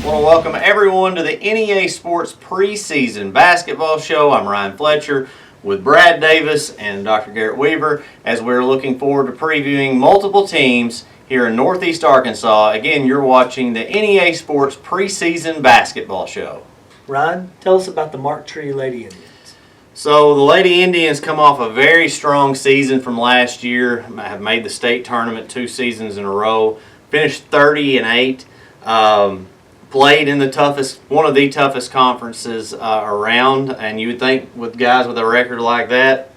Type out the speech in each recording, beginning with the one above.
want to welcome everyone to the NEA Sports Preseason Basketball Show. I'm Ryan Fletcher with Brad Davis and Dr. Garrett Weaver as we're looking forward to previewing multiple teams here in Northeast Arkansas. Again, you're watching the NEA Sports Preseason Basketball Show. Ryan, tell us about the Mark Tree Lady Indians. So the Lady Indians come off a very strong season from last year, have made the state tournament 2 seasons in a row, finished 30-8. Played in one of the toughest conferences around, and you would think with guys with a record like that,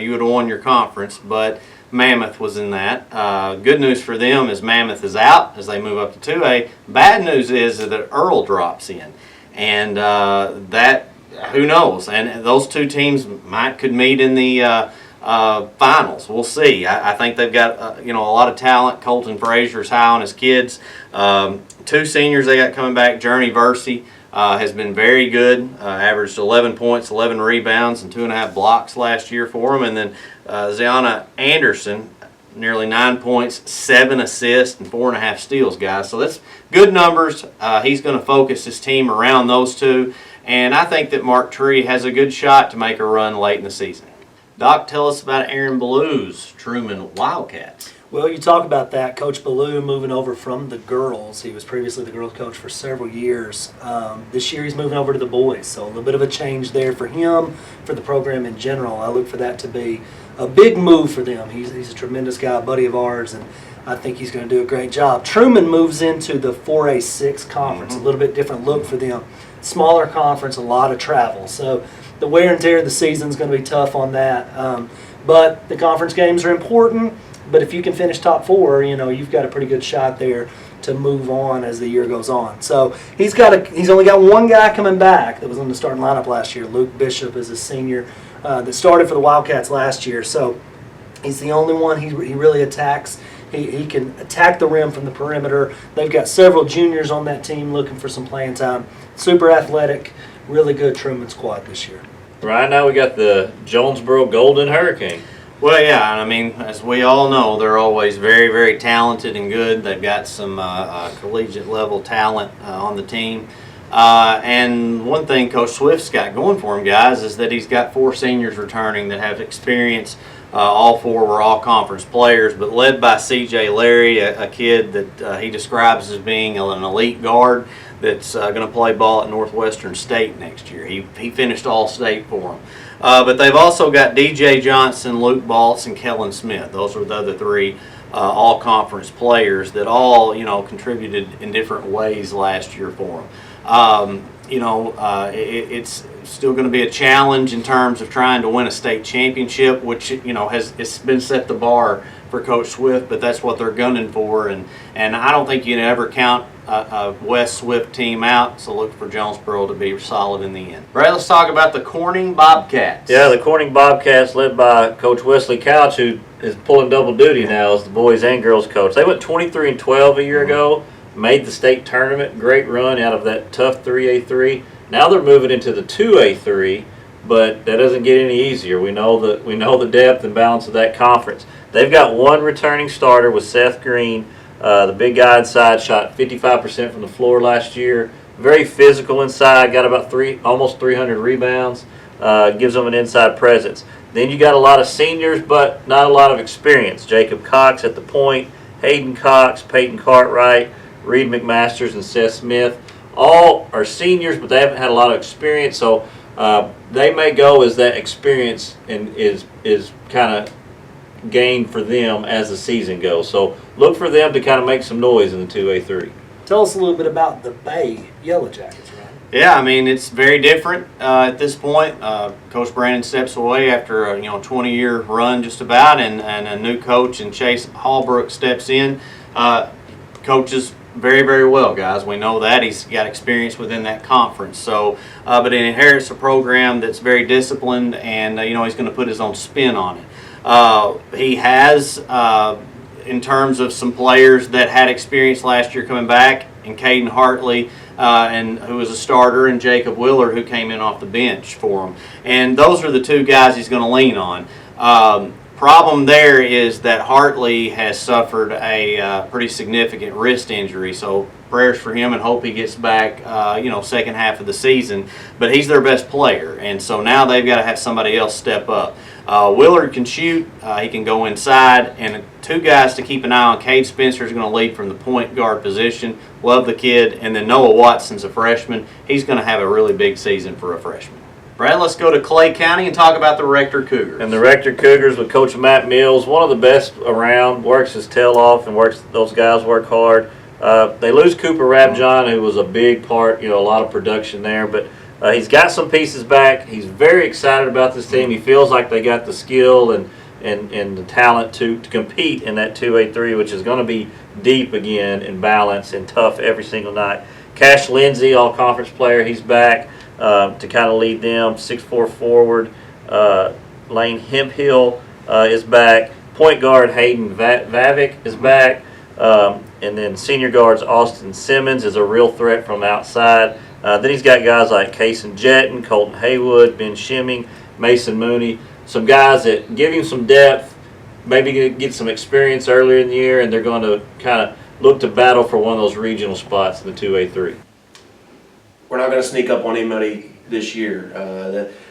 you would have won your conference, but Mammoth was in that. Good news for them is Mammoth is out as they move up to 2A. Bad news is that Earl drops in, and that, who knows? And those two teams could meet in the finals. We'll see. I think they've got a lot of talent. Colton Frazier's high on his kids. 2 seniors they got coming back. Journey Versey has been very good. Averaged 11 points, 11 rebounds, and 2.5 blocks last year for him. And then Ziana Anderson, nearly 9 points, 7 assists, and 4.5 steals, guys. So that's good numbers. He's going to focus his team around those two. And I think that Mark Tree has a good shot to make a run late in the season. Doc, tell us about Aaron Ballou's Truman Wildcats. Well, you talk about that. Coach Ballou moving over from the girls. He was previously the girls coach for several years. This year he's moving over to the boys, so a little bit of a change there for him, for the program in general. I look for that to be a big move for them. He's a tremendous guy, a buddy of ours, and I think he's going to do a great job. Truman moves into the 4A6 conference, a little bit different look for them. Smaller conference, a lot of travel. So the wear and tear of the season is going to be tough on that. But the conference games are important. But if you can finish top 4, you've got a pretty good shot there to move on as the year goes on. So he's only got one guy coming back that was in the starting lineup last year. Luke Bishop is a senior that started for the Wildcats last year. So he's the only one he really attacks. He can attack the rim from the perimeter. They've got several juniors on that team looking for some playing time. Super athletic, really good Truman squad this year. Right now we got the Jonesboro Golden Hurricane. Well, yeah, and I mean, as we all know, they're always very, very talented and good. They've got some collegiate level talent on the team. And one thing Coach Swift's got going for him, guys, is that he's got 4 seniors returning that have experience. All 4 were all-conference players, but led by C.J. Larry, a kid that he describes as being an elite guard that's going to play ball at Northwestern State next year. He finished All-State for him. But they've also got D.J. Johnson, Luke Baltz, and Kellen Smith. Those are the other 3 all-conference players that all contributed in different ways last year for them. It's still going to be a challenge in terms of trying to win a state championship, which it's been set the bar for Coach Swift, but that's what they're gunning for, and I don't think you can ever count a West Swift team out, so look for Jonesboro to be solid in the end. Brad, let's talk about the Corning Bobcats. Yeah, the Corning Bobcats led by Coach Wesley Couch, who is pulling double duty now as the boys and girls coach. They went 23-12 a year ago, made the state tournament, great run out of that tough 3A3. Now they're moving into the 2A3, but that doesn't get any easier. We know the depth and balance of that conference. They've got one returning starter with Seth Green. The big guy inside shot 55% from the floor last year. Very physical inside, got about almost 300 rebounds. Gives them an inside presence. Then you got a lot of seniors, but not a lot of experience. Jacob Cox at the point, Hayden Cox, Peyton Cartwright, Reed McMasters, and Seth Smith. All are seniors, but they haven't had a lot of experience, so they may go as that experience and is kind of gained for them as the season goes. So look for them to kind of make some noise in the 2A3. Tell us a little bit about the Bay Yellow Jackets, right? Yeah, I mean, it's very different at this point. Coach Brandon steps away after a 20-year run just about, and a new coach, and Chase Hallbrook steps in. Coaches very, very well, guys. We know that. He's got experience within that conference. So, but he inherits a program that's very disciplined, and he's going to put his own spin on it. He has, in terms of some players that had experience last year coming back, and Caden Hartley, and who was a starter, and Jacob Willard, who came in off the bench for him. And those are the 2 guys he's going to lean on. Problem there is that Hartley has suffered a pretty significant wrist injury, so prayers for him and hope he gets back, second half of the season. But he's their best player, and so now they've got to have somebody else step up. Willard can shoot. He can go inside. And two guys to keep an eye on. Cade Spencer is going to lead from the point guard position. Love the kid. And then Noah Watson's a freshman. He's going to have a really big season for a freshman. Brad, let's go to Clay County and talk about the Rector Cougars. And the Rector Cougars with Coach Matt Mills, one of the best around, works his tail off and those guys work hard. They lose Cooper Rabjohn, who was a big part, a lot of production there, but he's got some pieces back. He's very excited about this team. He feels like they got the skill and the talent to compete in that 2A3, which is going to be deep again and balanced and tough every single night. Cash Lindsay, all-conference player, he's back to kind of lead them. 6'4" forward. Lane Hemphill is back. Point guard Hayden Vavick is back. And then senior guards Austin Simmons is a real threat from outside. Then he's got guys like Kason Jetton, Colton Haywood, Ben Shimming, Mason Mooney. Some guys that give him some depth, maybe get some experience earlier in the year, and they're going to kind of look to battle for one of those regional spots in the 2A3. We're not going to sneak up on anybody this year.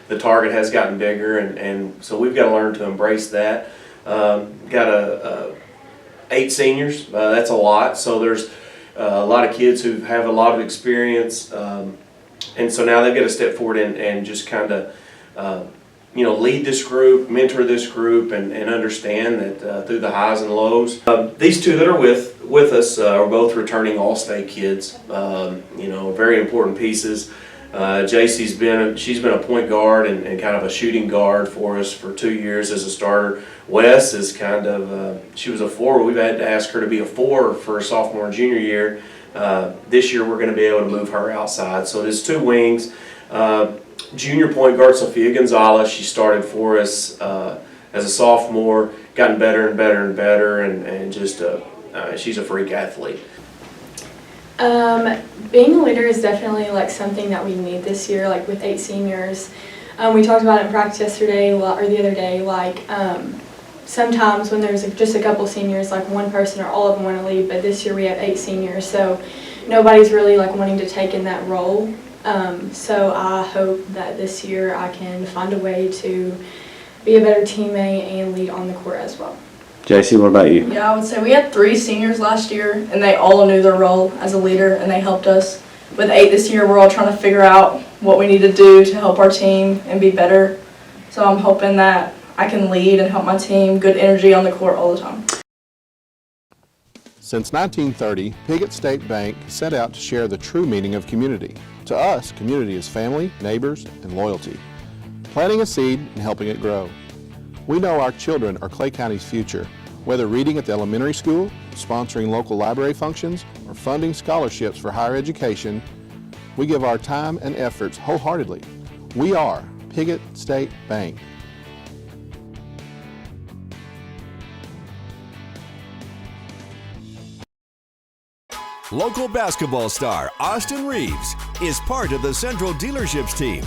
The target has gotten bigger, and so we've got to learn to embrace that. Got 8 seniors. That's a lot. So there's a lot of kids who have a lot of experience, and so now they've got to step forward and just kind of lead this group, mentor this group, and understand that through the highs and lows. These two that are with us are both returning All-State kids. Very important pieces. JC's she's been a point guard and kind of a shooting guard for us for 2 years as a starter. Wes is kind of she was a 4. We've had to ask her to be a 4 for her sophomore and junior year. This year we're going to be able to move her outside. So there's 2 wings. Junior point guard Sophia Gonzalez, she started for us as a sophomore, gotten better and better and better, and just she's a freak athlete. Being a leader is definitely something that we need this year, with 8 seniors. We talked about it in practice yesterday or the other day. Sometimes when there's just a couple seniors, one person or all of them want to lead, but this year we have 8 seniors, so nobody's really wanting to take in that role. So I hope that this year I can find a way to be a better teammate and lead on the court as well. JC, what about you? Yeah, I would say we had 3 seniors last year, and they all knew their role as a leader, and they helped us. With 8 this year, we're all trying to figure out what we need to do to help our team and be better. So I'm hoping that I can lead and help my team, good energy on the court all the time. Since 1930, Piggott State Bank set out to share the true meaning of community. To us, community is family, neighbors, and loyalty. Planting a seed and helping it grow. We know our children are Clay County's future. Whether reading at the elementary school, sponsoring local library functions, or funding scholarships for higher education, we give our time and efforts wholeheartedly. We are Piggott State Bank. Local basketball star Austin Reeves is part of the Central Dealerships team.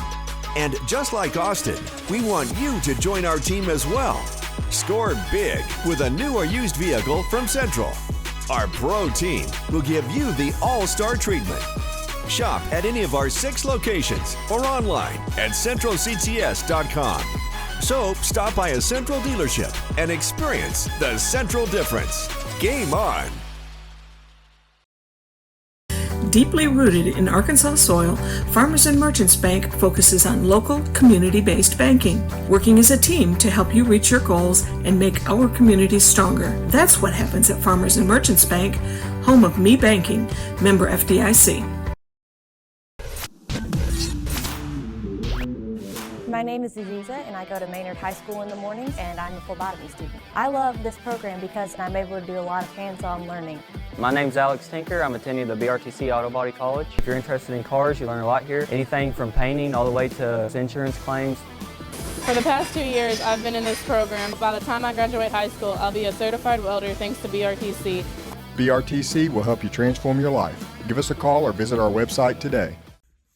And just like Austin, we want you to join our team as well. Score big with a new or used vehicle from Central. Our pro team will give you the all-star treatment. Shop at any of our 6 locations or online at centralcts.com. So stop by a Central dealership and experience the Central difference. Game on! Deeply rooted in Arkansas soil, Farmers and Merchants Bank focuses on local, community-based banking, working as a team to help you reach your goals and make our communities stronger. That's what happens at Farmers and Merchants Bank, home of Me Banking, member FDIC. My name is Aziza, and I go to Maynard High School in the mornings, and I'm a phlebotomy student. I love this program because I'm able to do a lot of hands-on learning. My name's Alex Tinker. I'm attending the BRTC Auto Body College. If you're interested in cars, you learn a lot here. Anything from painting all the way to insurance claims. For the past 2 years, I've been in this program. By the time I graduate high school, I'll be a certified welder thanks to BRTC. BRTC will help you transform your life. Give us a call or visit our website today.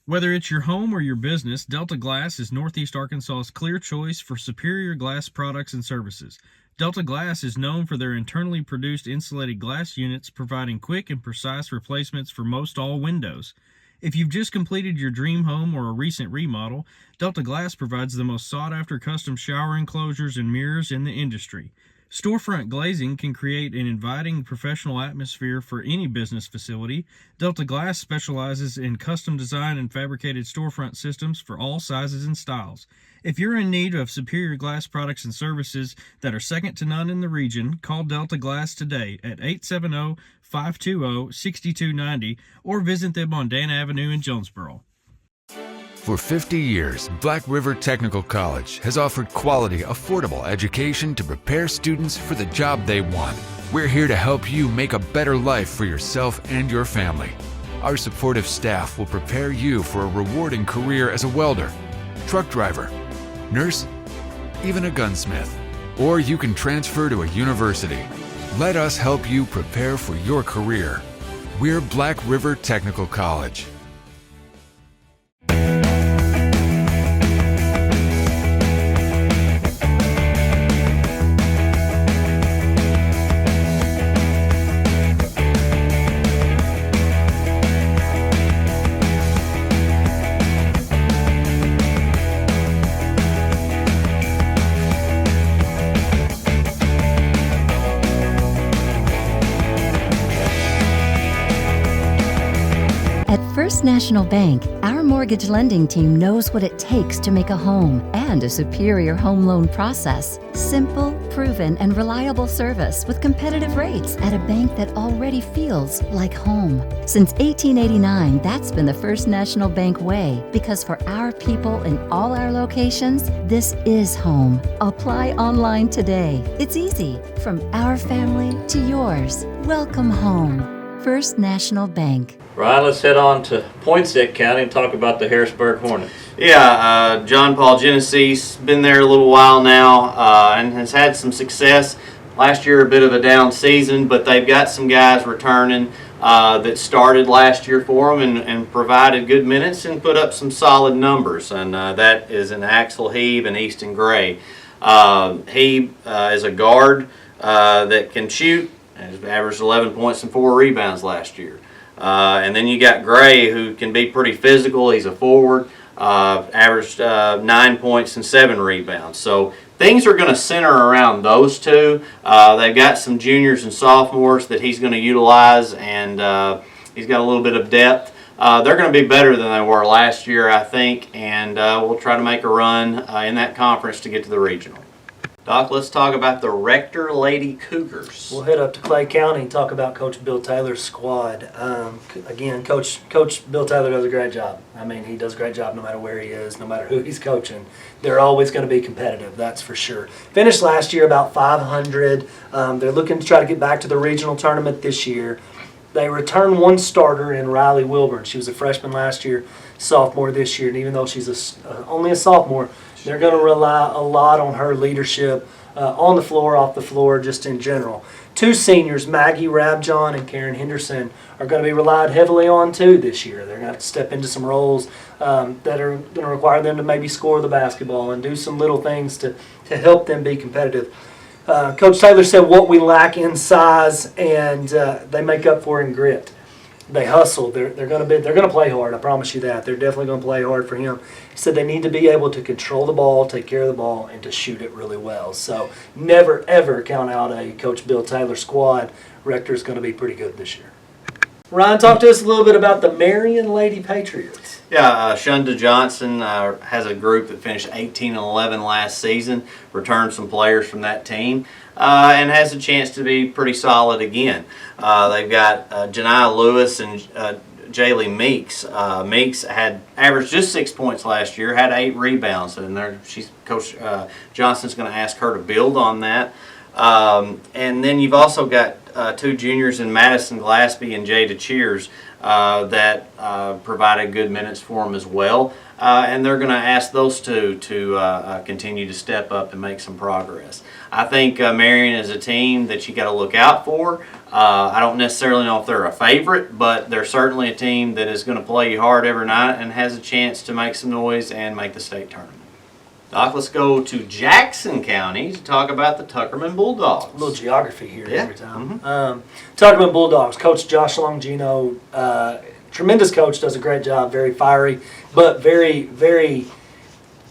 Whether it's your home or your business, Delta Glass is Northeast Arkansas's clear choice for superior glass products and services. Delta Glass is known for their internally produced insulated glass units, providing quick and precise replacements for most all windows. If you've just completed your dream home or a recent remodel, Delta Glass provides the most sought-after custom shower enclosures and mirrors in the industry. Storefront glazing can create an inviting professional atmosphere for any business facility. Delta Glass specializes in custom design and fabricated storefront systems for all sizes and styles. If you're in need of superior glass products and services that are second to none in the region, call Delta Glass today at 870-520-6290 or visit them on Dan Avenue in Jonesboro. For 50 years, Black River Technical College has offered quality, affordable education to prepare students for the job they want. We're here to help you make a better life for yourself and your family. Our supportive staff will prepare you for a rewarding career as a welder, truck driver, nurse, even a gunsmith. Or you can transfer to a university. Let us help you prepare for your career. We're Black River Technical College. First National Bank, our mortgage lending team knows what it takes to make a home and a superior home loan process. Simple, proven, and reliable service with competitive rates at a bank that already feels like home. Since 1889, that's been the First National Bank way, because for our people in all our locations, this is home. Apply online today. It's easy. From our family to yours. Welcome home. First National Bank. Ryan, let's head on to Poinsett County and talk about the Harrisburg Hornets. Yeah, John Paul Genesee's been there a little while now and has had some success. Last year, a bit of a down season, but they've got some guys returning that started last year for them and provided good minutes and put up some solid numbers. And that is an Axel Heeb and Easton Gray. Heeb is a guard that can shoot. He's averaged 11 points and 4 rebounds last year. And then you got Gray, who can be pretty physical. He's a forward, averaged 9 points and 7 rebounds. So things are going to center around those two. They've got some juniors and sophomores that he's going to utilize, and he's got a little bit of depth. They're going to be better than they were last year, I think, and we'll try to make a run in that conference to get to the regional. Doc, let's talk about the Rector Lady Cougars. We'll head up to Clay County and talk about Coach Bill Taylor's squad. Again, Coach Bill Taylor does a great job. I mean, he does a great job no matter where he is, no matter who he's coaching. They're always going to be competitive, that's for sure. Finished last year about 500. They're looking to try to get back to the regional tournament this year. They returned one starter in Riley Wilburn. She was a freshman last year, sophomore this year, and even though she's only a sophomore, they're going to rely a lot on her leadership on the floor, off the floor, just in general. 2 seniors, Maggie Rabjohn and Karen Henderson, are going to be relied heavily on too this year. They're going to have to step into some roles that are going to require them to maybe score the basketball and do some little things to help them be competitive. Coach Taylor said what we lack in size, and they make up for in grit. They hustle. They're going to play hard. I promise you that. They're definitely going to play hard for him. He said they need to be able to control the ball, take care of the ball, and to shoot it really well. So never ever count out a Coach Bill Taylor squad. Rector's going to be pretty good this year. Ryan, talk to us a little bit about the Marion Lady Patriots. Yeah, Shunda Johnson has a group that finished 18-11 last season, returned some players from that team, and has a chance to be pretty solid again. They've got Janiyah Lewis and Jaylee Meeks. Meeks had averaged just 6 points last year, had 8 rebounds, and Coach Johnson's going to ask her to build on that. And then you've also got 2 juniors in Madison Glaspie and Jada Cheers that provided good minutes for them as well. And they're going to ask those two to continue to step up and make some progress. I think Marion is a team that you got to look out for. I don't necessarily know if they're a favorite, but they're certainly a team that is going to play you hard every night and has a chance to make some noise and make the state tournament. Doc, let's go to Jackson County to talk about the Tuckerman Bulldogs. A little geography here every time. Mm-hmm. Tuckerman Bulldogs, Coach Josh Longino, tremendous coach, does a great job, very fiery, but very, very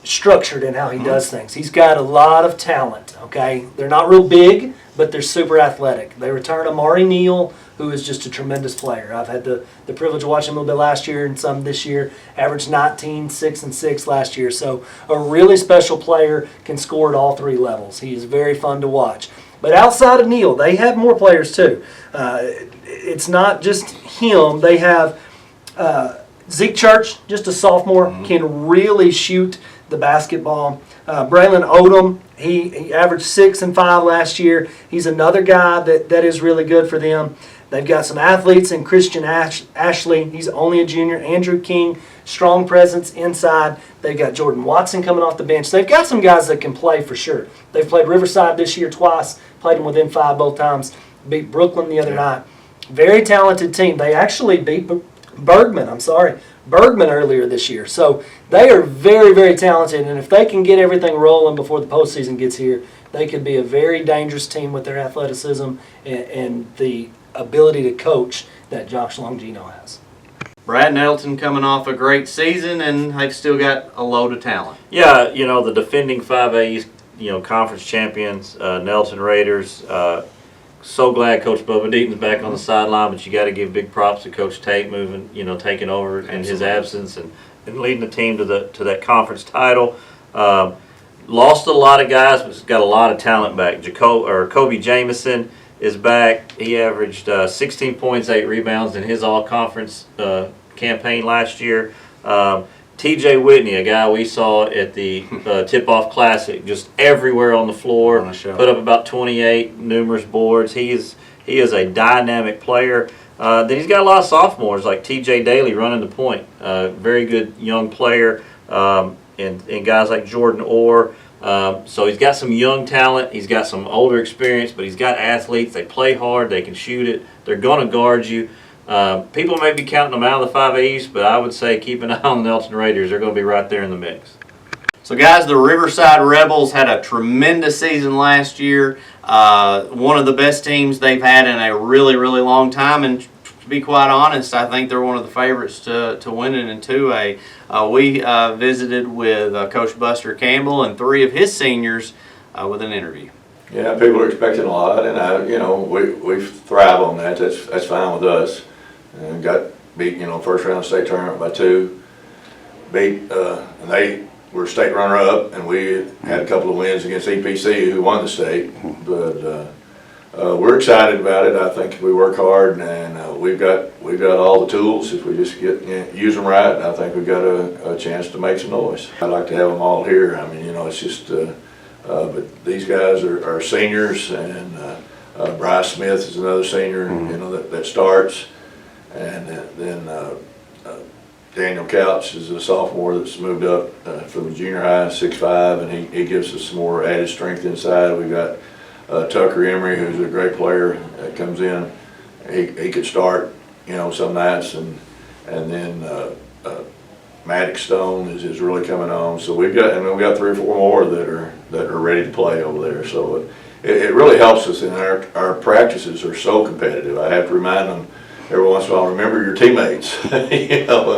structured in how he does things. He's got a lot of talent, okay? They're not real big, but they're super athletic. They return Amari Neal, who is just a tremendous player. I've had the privilege of watching him a little bit last year and some this year. Averaged 19, 6, and 6 last year. So a really special player, can score at all 3 levels. He is very fun to watch. But outside of Neal, they have more players too. It's not just him. They have Zeke Church, just a sophomore, can really shoot the basketball. Braylon Odom, he averaged 6 and 5 last year. He's another guy that is really good for them. They've got some athletes in Christian Ashley. He's only a junior. Andrew King, strong presence inside. They've got Jordan Watson coming off the bench. They've got some guys that can play for sure. They've played Riverside this year twice, played them within 5 both times, beat Brooklyn the other night. Very talented team. They actually beat Bergman earlier this year. So they are very, very talented, and if they can get everything rolling before the postseason gets here, they could be a very dangerous team with their athleticism and the ability to coach that Josh Longino has. Brad Nettleton coming off a great season, and they've still got a load of talent. Yeah, the defending 5A East, conference champions, Nettleton Raiders. So glad Coach Bubba Deaton's back on the sideline, but you got to give big props to Coach Tate taking over in his absence and leading the team to that conference title. Lost a lot of guys, but got a lot of talent back. Kobe Jamison is back. He averaged 16 points, 8 rebounds in his all-conference campaign last year. TJ Whitney, a guy we saw at the Tip-Off Classic, just everywhere on the floor, put up about 28 numerous boards. He is a dynamic player. Then he's got a lot of sophomores like TJ Daly running the point. Very good young player, and guys like Jordan Orr. So he's got some young talent. He's got some older experience, but he's got athletes. They play hard. They can shoot it. They're going to guard you. People may be counting them out of the 5A East, but I would say keep an eye on the Nettleton Raiders. They're going to be right there in the mix. So, guys, the Riverside Rebels had a tremendous season last year. One of the best teams they've had in a really, really long time. And to be quite honest, I think they're one of the favorites to win it in 2A. We visited with Coach Buster Campbell and 3 of his seniors with an interview. Yeah, people are expecting a lot, and we thrive on that. That's fine with us. And got beat, first round state tournament by 2. And they were state runner-up, and we had a couple of wins against EPC, who won the state. But we're excited about it. I think if we work hard, and we've got all the tools. If we just use them right, I think we've got a chance to make some noise. I'd like to have them all here. I mean, it's just. But these guys are seniors, and Bryce Smith is another senior, that starts, and then Daniel Couch is a sophomore that's moved up from the junior high, 6'5", and he gives us some more added strength inside. We've got Tucker Emery, who's a great player that comes in. He could start, some nights, and then Maddox Stone is really coming on. So we've got 3 or 4 more that are ready to play over there. So it really helps us, and our practices are so competitive. I have to remind them every once in a while, remember your teammates, and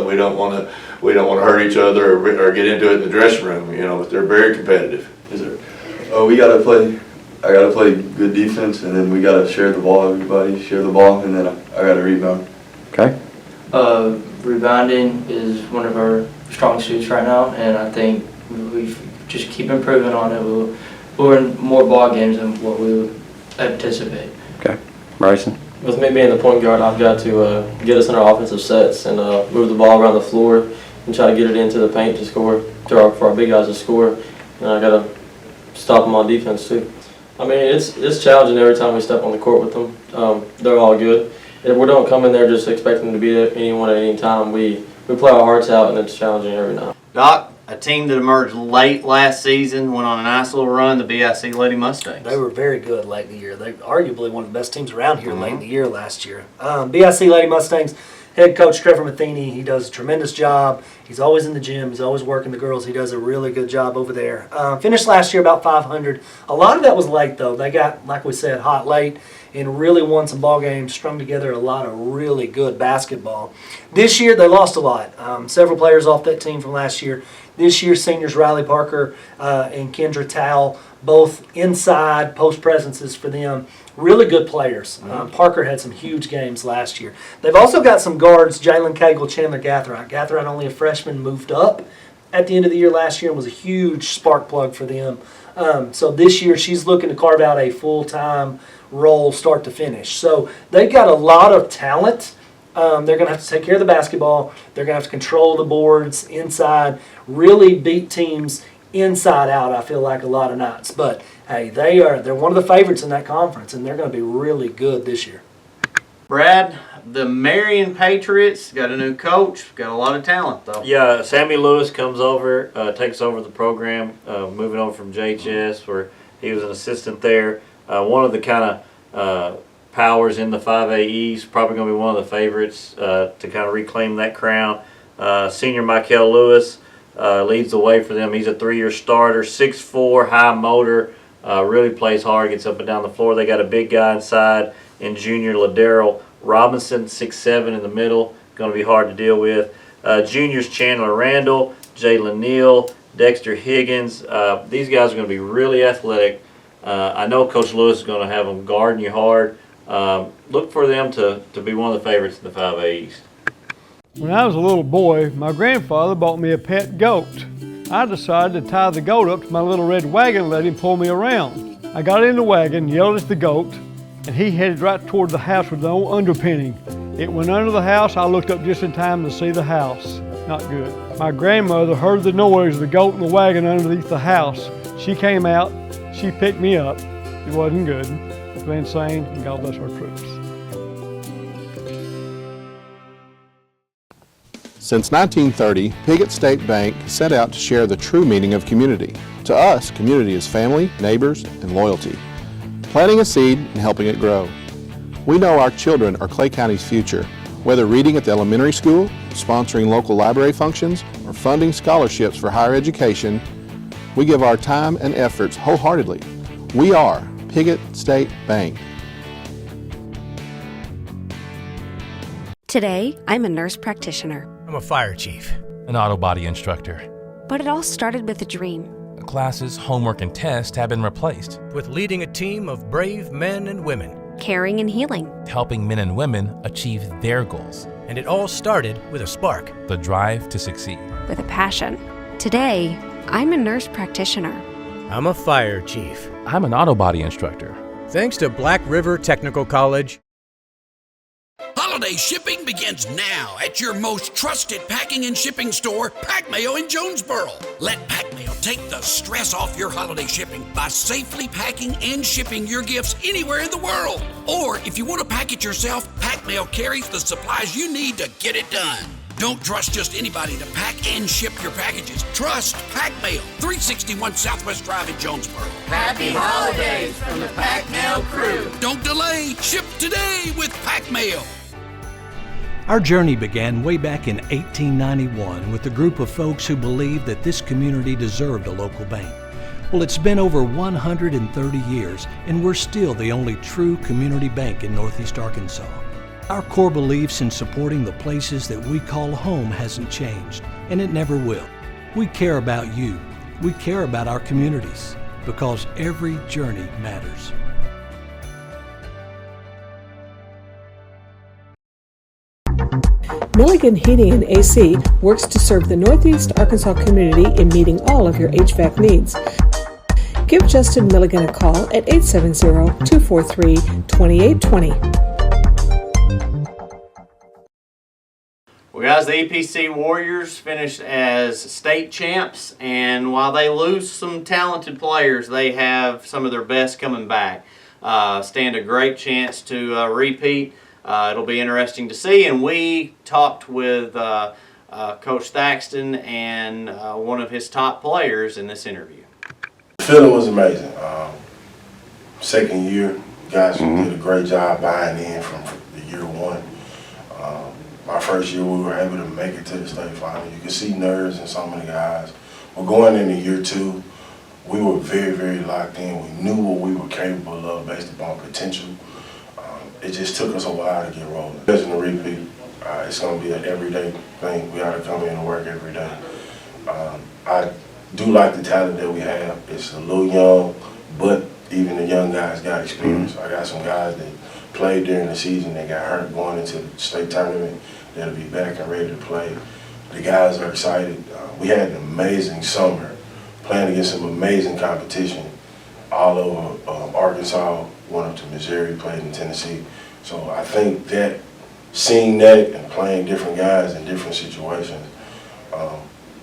we don't want to hurt each other or get into it in the dressing room, but they're very competitive. Is there? Oh, I gotta play good defense, and then we gotta share the ball. Everybody share the ball, and then I gotta rebound. Okay. Rebounding is one of our strong suits right now, and I think we just keep improving on it. We'll win more ball games than what we would anticipate. Okay. Bryson? With me being the point guard, I've got to get us in our offensive sets and move the ball around the floor and try to get it into the paint to score, for our big guys to score. And I got to stop them on defense too. I mean, it's challenging every time we step on the court with them. They're all good. If we don't come in there just expecting to beat anyone at any time, we play our hearts out, and it's challenging every night. Doc, a team that emerged late last season went on a nice little run, the BIC Lady Mustangs. They were very good late in the year. They're arguably one of the best teams around here late in the year last year. BIC Lady Mustangs, head coach Trevor Matheny, he does a tremendous job. He's always in the gym. He's always working the girls. He does a really good job over there. Finished last year about 500. A lot of that was late, though. They got, like we said, hot late and really won some ball games, strung together a lot of really good basketball. This year, they lost a lot. Several players off that team from last year. This year, seniors Riley Parker and Kendra Towle, both inside post presences for them. Really good players. Parker had some huge games last year. They've also got some guards, Jalen Cagle, Chandler Gathright. Gathright, only a freshman, moved up at the end of the year last year and was a huge spark plug for them. So this year she's looking to carve out a full-time role start to finish. So they've got a lot of talent. They're going to have to take care of the basketball. They're going to have to control the boards inside, really beat teams inside out, I feel like, a lot of nights. But hey, they're one of the favorites in that conference, and they're going to be really good this year. Brad, the Marion Patriots got a new coach, got a lot of talent though. Yeah, Sammy Lewis comes over, takes over the program, moving over from JHS where he was an assistant there. One of the kind of powers in the 5A East, probably going to be one of the favorites to kind of reclaim that crown. Senior Michael Lewis leads the way for them. He's a 3-year starter, 6'4", high motor, really plays hard, gets up and down the floor. They got a big guy inside in junior Ladero Robinson, 6'7" in the middle, going to be hard to deal with. Juniors Chandler Randall, Jalen Neal, Dexter Higgins. These guys are going to be really athletic. I know Coach Lewis is going to have them guarding you hard. Look for them to be one of the favorites in the 5A East. When I was a little boy, my grandfather bought me a pet goat. I decided to tie the goat up to my little red wagon and let him pull me around. I got in the wagon, yelled at the goat, and he headed right toward the house with no underpinning. It went under the house. I looked up just in time to see the house. Not good. My grandmother heard the noise of the goat in the wagon underneath the house. She came out. She picked me up. It wasn't good. It's been insane, and God bless our troops. Since 1930, Piggott State Bank set out to share the true meaning of community. To us, community is family, neighbors, and loyalty. Planting a seed and helping it grow. We know our children are Clay County's future. Whether reading at the elementary school, sponsoring local library functions, or funding scholarships for higher education, we give our time and efforts wholeheartedly. We are Piggott State Bank. Today, I'm a nurse practitioner. I'm a fire chief. An auto body instructor. But it all started with a dream. Classes, homework, and tests have been replaced with leading a team of brave men and women. Caring and healing. Helping men and women achieve their goals. And it all started with a spark. The drive to succeed. With a passion. Today, I'm a nurse practitioner. I'm a fire chief. I'm an auto body instructor. Thanks to Black River Technical College. Holiday shipping begins now at your most trusted packing and shipping store, Pack Mail in Jonesboro. Let Pack Mail take the stress off your holiday shipping by safely packing and shipping your gifts anywhere in the world. Or if you want to pack it yourself, Pack Mail carries the supplies you need to get it done. Don't trust just anybody to pack and ship your packages. Trust Pack Mail, 361 Southwest Drive in Jonesboro. Happy holidays from the Pack Mail crew. Don't delay. Ship today with Pack Mail. Our journey began way back in 1891 with a group of folks who believed that this community deserved a local bank. Well, it's been over 130 years, and we're still the only true community bank in Northeast Arkansas. Our core beliefs in supporting the places that we call home hasn't changed, and it never will. We care about you. We care about our communities, because every journey matters. Milligan Heating and AC works to serve the Northeast Arkansas community in meeting all of your HVAC needs. Give Justin Milligan a call at 870-243-2820. Well, guys, the EPC Warriors finished as state champs, and while they lose some talented players, they have some of their best coming back. Stand a great chance to repeat. It'll be interesting to see, and we talked with Coach Thaxton and one of his top players in this interview. The feeling was amazing. Second year, guys did a great job buying in from the year one. my first year we were able to make it to the state final. You could see nerves in some of the guys. But going into year 2, we were very, very locked in. We knew what we were capable of based upon potential. It just took us a while to get rolling. As in the repeat, it's going to be an everyday thing. We got to come in and work every day. I do like the talent that we have. It's a little young, but even the young guys got experience. I got some guys that played during the season that got hurt going into the state tournament that'll be back and ready to play. The guys are excited. We had an amazing summer playing against some amazing competition all over Arkansas, went up to Missouri, played in Tennessee. So I think that seeing that and playing different guys in different situations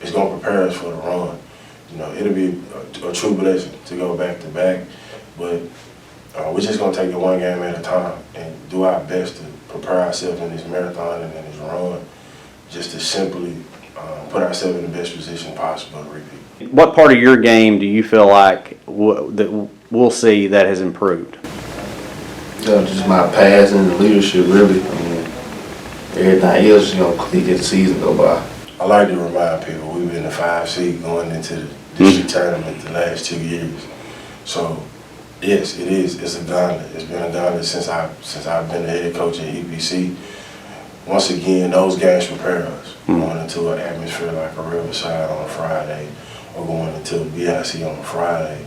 is going to prepare us for the run. You know, it'll be a true blessing to go back to back, but we're just going to take it one game at a time and do our best to prepare ourselves in this marathon and in this run, just to simply put ourselves in the best position possible to repeat. What part of your game do you feel like that we'll see that has improved? Just my passing and leadership, really. I mean, everything else is going to click as the season go by. I like to remind people we've been the 5 seed going into the district tournament the last 2 years. So, yes, it is. It's a gauntlet. It's been a gauntlet since I've been the head coach at EPC. Once again, those games prepare us. Going into an atmosphere like a Riverside on a Friday or going into a BIC on a Friday,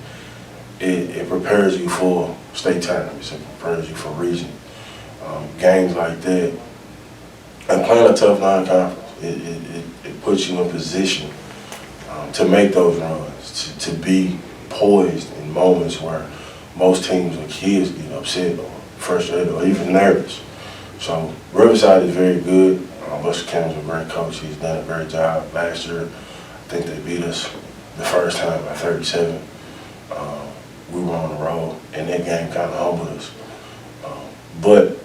it prepares you for state tournaments. It prepares you for region. Games like that, and playing a tough non-conference, it puts you in position to make those runs, to be poised in moments where most teams or kids get upset or frustrated or even nervous. So Riverside is very good. Buster Campbell's a great coach. He's done a great job. Last year, I think they beat us the first time by 37. We were on the road, and that game kind of humbled us. But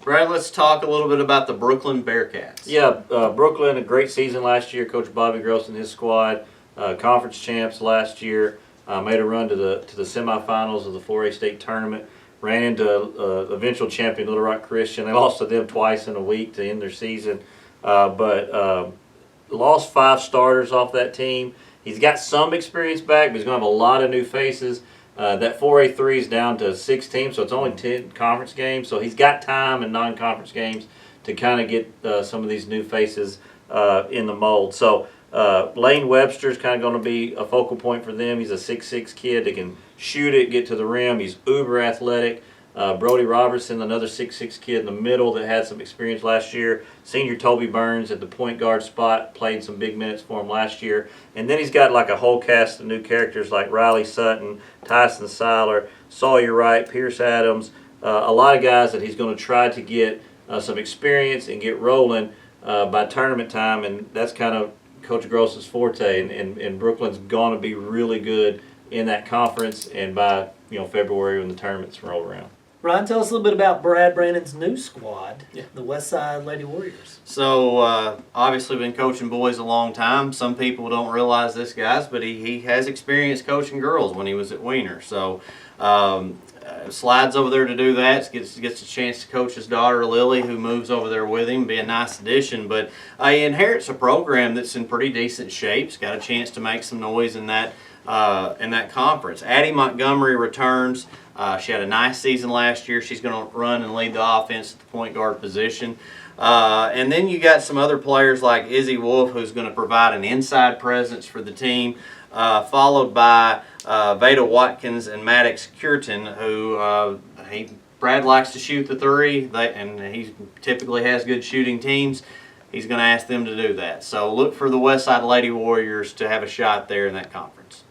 Brad, let's talk a little bit about the Brooklyn Bearcats. Yeah, Brooklyn, a great season last year. Coach Bobby Gross and his squad, conference champs last year, made a run to the semifinals of the 4A state tournament. Ran into eventual champion Little Rock Christian. They lost to them twice in a week to end their season, but lost 5 starters off that team. He's got some experience back, but he's going to have a lot of new faces. That 4A3 is down to 6 teams, so it's only 10 conference games. So he's got time in non-conference games to kind of get some of these new faces in the mold. So Lane Webster's kind of going to be a focal point for them. He's a 6'6" kid that can shoot it, get to the rim. He's uber athletic. Brody Robertson, another 6'6" kid in the middle that had some experience last year. Senior Toby Burns at the point guard spot, played some big minutes for him last year. And then he's got like a whole cast of new characters like Riley Sutton, Tyson Seiler, Sawyer Wright, Pierce Adams, a lot of guys that he's going to try to get some experience and get rolling by tournament time, and that's kind of Coach Gross's forte, and Brooklyn's going to be really good in that conference, and by February when the tournaments roll around. Ryan, tell us a little bit about Brad Brandon's new squad, the Westside Lady Warriors. So, obviously been coaching boys a long time. Some people don't realize this, guys, but he has experience coaching girls when he was at Wiener. So, slides over there to do that, gets a chance to coach his daughter Lily, who moves over there with him. Be a nice addition, but he inherits a program that's in pretty decent shape. He's got a chance to make some noise in that conference. Addie Montgomery returns. She had a nice season last year. She's going to run and lead the offense at the point guard position. And then you got some other players like Izzy Wolf, who's going to provide an inside presence for the team, followed by Veda Watkins and Maddox Curtin, who Brad likes to shoot the three, and he typically has good shooting teams. He's going to ask them to do that. So look for the Westside Lady Warriors to have a shot there in that conference.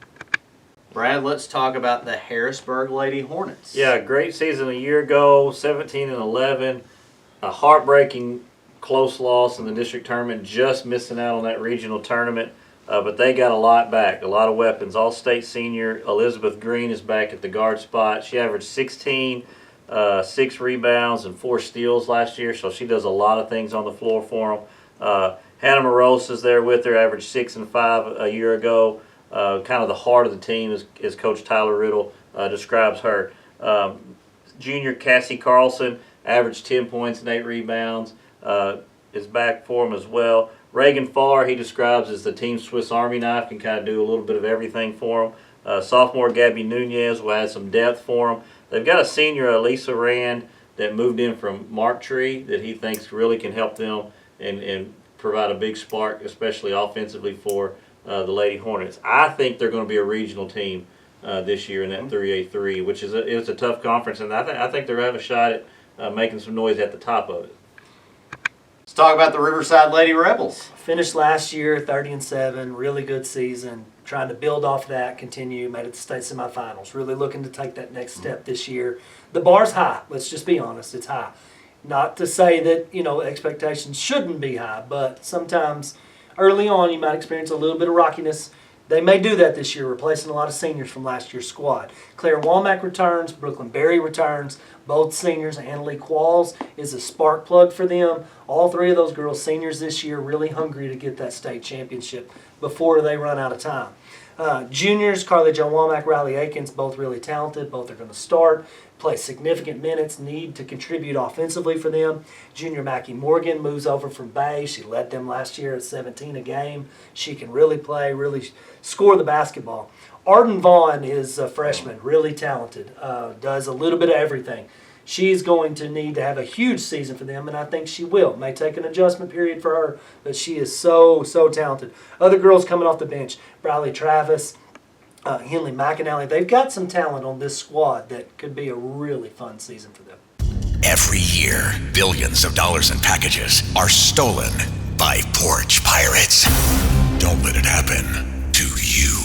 Brad, let's talk about the Harrisburg Lady Hornets. Yeah, great season a year ago, 17-11. A heartbreaking close loss in the district tournament, just missing out on that regional tournament. But they got a lot back, a lot of weapons. All-state senior Elizabeth Green is back at the guard spot. She averaged 16, 6 rebounds, and 4 steals last year, so she does a lot of things on the floor for them. Hannah Morose is there with her, averaged 6 and 5 a year ago. Kind of the heart of the team, as Coach Tyler Riddle describes her. Junior Cassie Carlson averaged 10 points and 8 rebounds. is back for him as well. Reagan Farr, he describes as the team's Swiss Army knife, can kind of do a little bit of everything for him. Sophomore Gabby Nunez will add some depth for him. They've got a senior, Elisa Rand, that moved in from Marktree that he thinks really can help them and provide a big spark, especially offensively for the Lady Hornets. I think they're going to be a regional team this year in that 3A3, which is it's a tough conference, and I think they're going to have a shot at making some noise at the top of it. Let's talk about the Riverside Lady Rebels. Finished last year 30-7, really good season. Trying to build off that, continue, made it to state semifinals. Really looking to take that next step this year. The bar's high. Let's just be honest, it's high. Not to say that, expectations shouldn't be high, but sometimes early on you might experience a little bit of rockiness. They may do that this year, replacing a lot of seniors from last year's squad. Claire Womack returns, Brooklyn Berry returns, both seniors. Annalie Qualls is a spark plug for them. All three of those girls, seniors this year, really hungry to get that state championship before they run out of time. Juniors, Carly Jo Womack, Riley Akins, both really talented. Both are going to start, play significant minutes, need to contribute offensively for them. Junior Mackie Morgan moves over from Bay. She led them last year at 17 a game. She can really play, really score the basketball. Arden Vaughn is a freshman, really talented, does a little bit of everything. She's going to need to have a huge season for them, and I think she will. May take an adjustment period for her, but she is so talented. Other girls coming off the bench, Briley Travis, Henley McAnally, they've got some talent on this squad that could be a really fun season for them. Every year, billions of dollars in packages are stolen by porch pirates. Don't let it happen to you.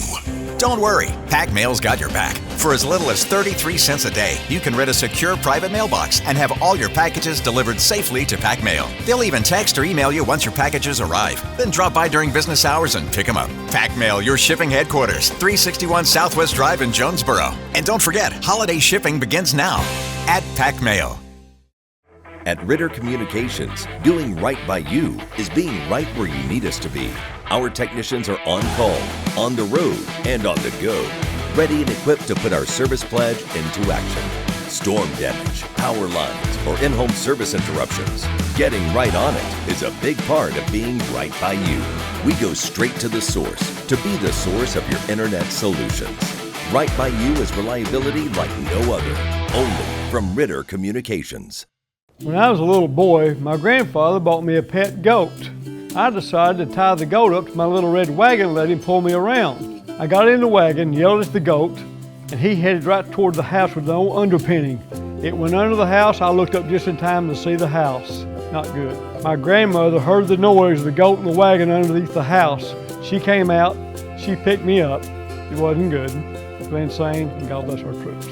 Don't worry, Pack Mail's got your back. For as little as 33 cents a day, you can rent a secure private mailbox and have all your packages delivered safely to Pack Mail. They'll even text or email you once your packages arrive. Then drop by during business hours and pick them up. Pack Mail, your shipping headquarters, 361 Southwest Drive in Jonesboro. And don't forget, holiday shipping begins now at Pack Mail. At Ritter Communications, doing right by you is being right where you need us to be. Our technicians are on call, on the road, and on the go, ready and equipped to put our service pledge into action. Storm damage, power lines, or in-home service interruptions. Getting right on it is a big part of being right by you. We go straight to the source to be the source of your internet solutions. Right by you is reliability like no other, only from Ritter Communications. When I was a little boy, my grandfather bought me a pet goat. I decided to tie the goat up to my little red wagon and let him pull me around. I got in the wagon, yelled at the goat, and he headed right toward the house with no underpinning. It went under the house. I looked up just in time to see the house. Not good. My grandmother heard the noise of the goat in the wagon underneath the house. She came out, she picked me up. It wasn't good. Glenn Sane, and God bless our troops.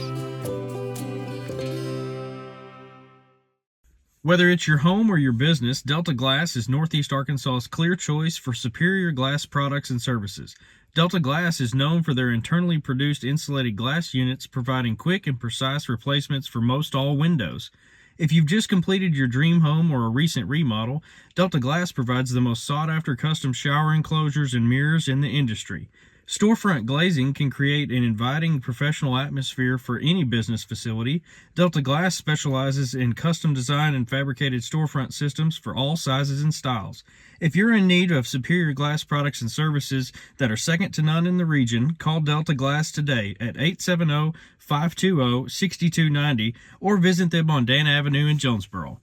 Whether it's your home or your business, Delta Glass is Northeast Arkansas's clear choice for superior glass products and services. Delta Glass is known for their internally produced insulated glass units, providing quick and precise replacements for most all windows. If you've just completed your dream home or a recent remodel, Delta Glass provides the most sought-after custom shower enclosures and mirrors in the industry. Storefront glazing can create an inviting professional atmosphere for any business facility. Delta Glass specializes in custom design and fabricated storefront systems for all sizes and styles. If you're in need of superior glass products and services that are second to none in the region, call Delta Glass today at 870-520-6290 or visit them on Dan Avenue in Jonesboro.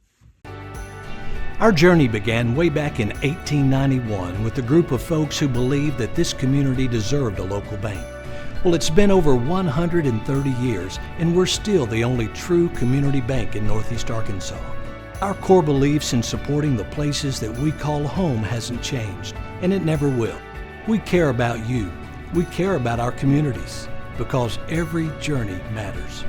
Our journey began way back in 1891 with a group of folks who believed that this community deserved a local bank. Well, it's been over 130 years, and we're still the only true community bank in Northeast Arkansas. Our core beliefs in supporting the places that we call home hasn't changed, and it never will. We care about you. We care about our communities, because every journey matters.